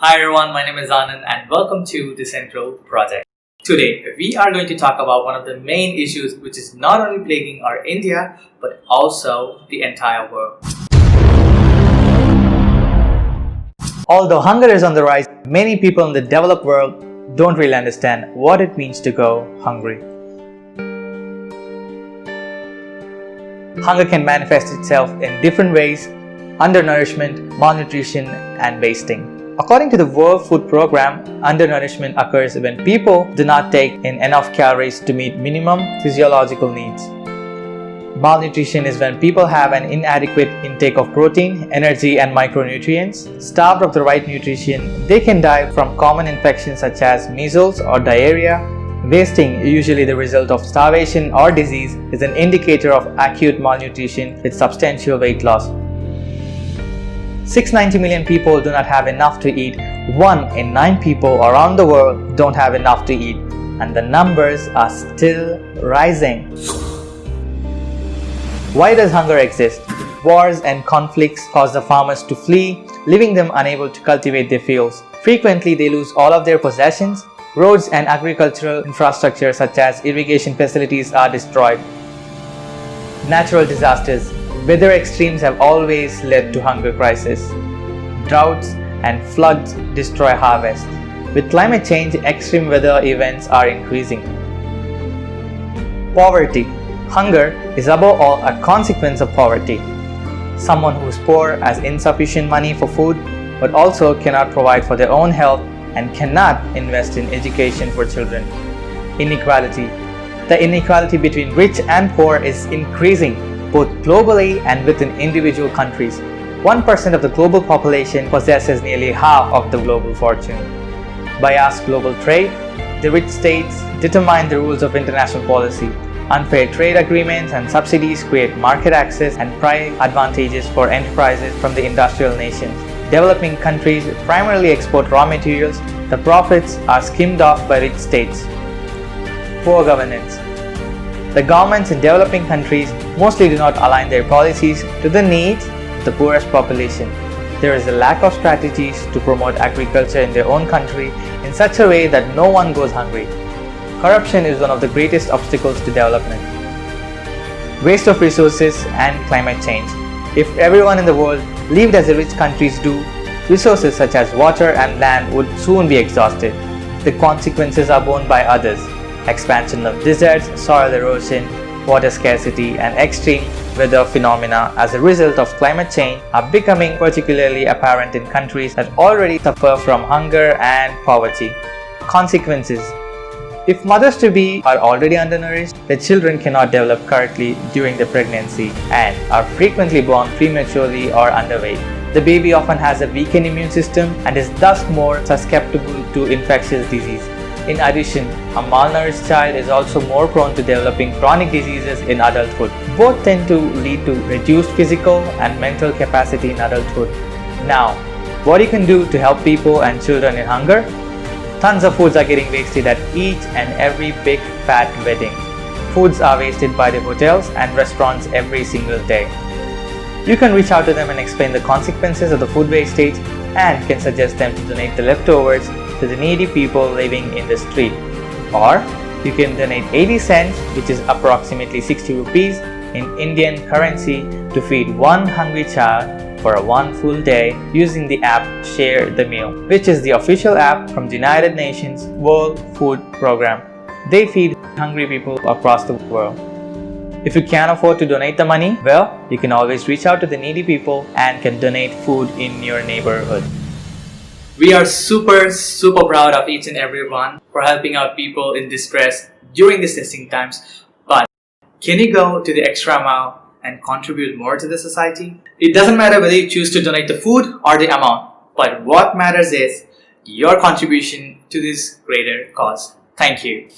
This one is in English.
Hi everyone, my name is Anand and welcome to the Central Project. Today, we are going to talk about one of the main issues which is not only plaguing our India but also the entire world. Although hunger is on the rise, many people in the developed world don't really understand what it means to go hungry. Hunger can manifest itself in different ways: undernourishment, malnutrition, and wasting. According to the World Food Programme, undernourishment occurs when people do not take in enough calories to meet minimum physiological needs. Malnutrition is when people have an inadequate intake of protein, energy, and micronutrients. Starved of the right nutrition, they can die from common infections such as measles or diarrhea. Wasting, usually the result of starvation or disease, is an indicator of acute malnutrition with substantial weight loss. 690 million people do not have enough to eat. 1 in 9 people around the world don't have enough to eat, and the numbers are still rising. Why does hunger exist? Wars and conflicts cause the farmers to flee, leaving them unable to cultivate their fields. Frequently, they lose all of their possessions. Roads and agricultural infrastructure such as irrigation facilities are destroyed. Natural disasters. Weather extremes have always led to hunger crisis. Droughts and floods destroy harvest. With climate change, extreme weather events are increasing. Poverty. Hunger is above all a consequence of poverty. Someone who is poor has insufficient money for food, but also cannot provide for their own health and cannot invest in education for children. Inequality. The inequality between rich and poor is increasing, both globally and within individual countries. 1% of the global population possesses nearly half of the global fortune. Biased global trade. The rich states determine the rules of international policy. Unfair trade agreements and subsidies create market access and price advantages for enterprises from the industrial nations. Developing countries primarily export raw materials. The profits are skimmed off by rich states. Poor governance. The governments in developing countries mostly do not align their policies to the needs of the poorest population. There is a lack of strategies to promote agriculture in their own country in such a way that no one goes hungry. Corruption is one of the greatest obstacles to development. Waste of resources and climate change. If everyone in the world lived as the rich countries do, resources such as water and land would soon be exhausted. The consequences are borne by others. Expansion of deserts, soil erosion, water scarcity, and extreme weather phenomena as a result of climate change are becoming particularly apparent in countries that already suffer from hunger and poverty. Consequences. If mothers-to-be are already undernourished, the children cannot develop correctly during the pregnancy and are frequently born prematurely or underweight. The baby often has a weakened immune system and is thus more susceptible to infectious disease. In addition, a malnourished child is also more prone to developing chronic diseases in adulthood. Both tend to lead to reduced physical and mental capacity in adulthood. Now, what you can do to help people and children in hunger? Tons of foods are getting wasted at each and every big fat wedding. Foods are wasted by the hotels and restaurants every single day. You can reach out to them and explain the consequences of the food wastage and can suggest them to donate the leftovers to the needy people living in the street. Or you can donate 80 cents, which is approximately 60 rupees in Indian currency, to feed one hungry child for one full day using the app Share the Meal, which is the official app from the United Nations World Food Programme. They feed hungry people across the world. If you can't afford to donate the money, well, you can always reach out to the needy people and can donate food in your neighborhood. We are super proud of each and everyone for helping out people in distress during these testing times. But can you go to the extra mile and contribute more to the society? It doesn't matter whether you choose to donate the food or the amount, but what matters is your contribution to this greater cause. Thank you.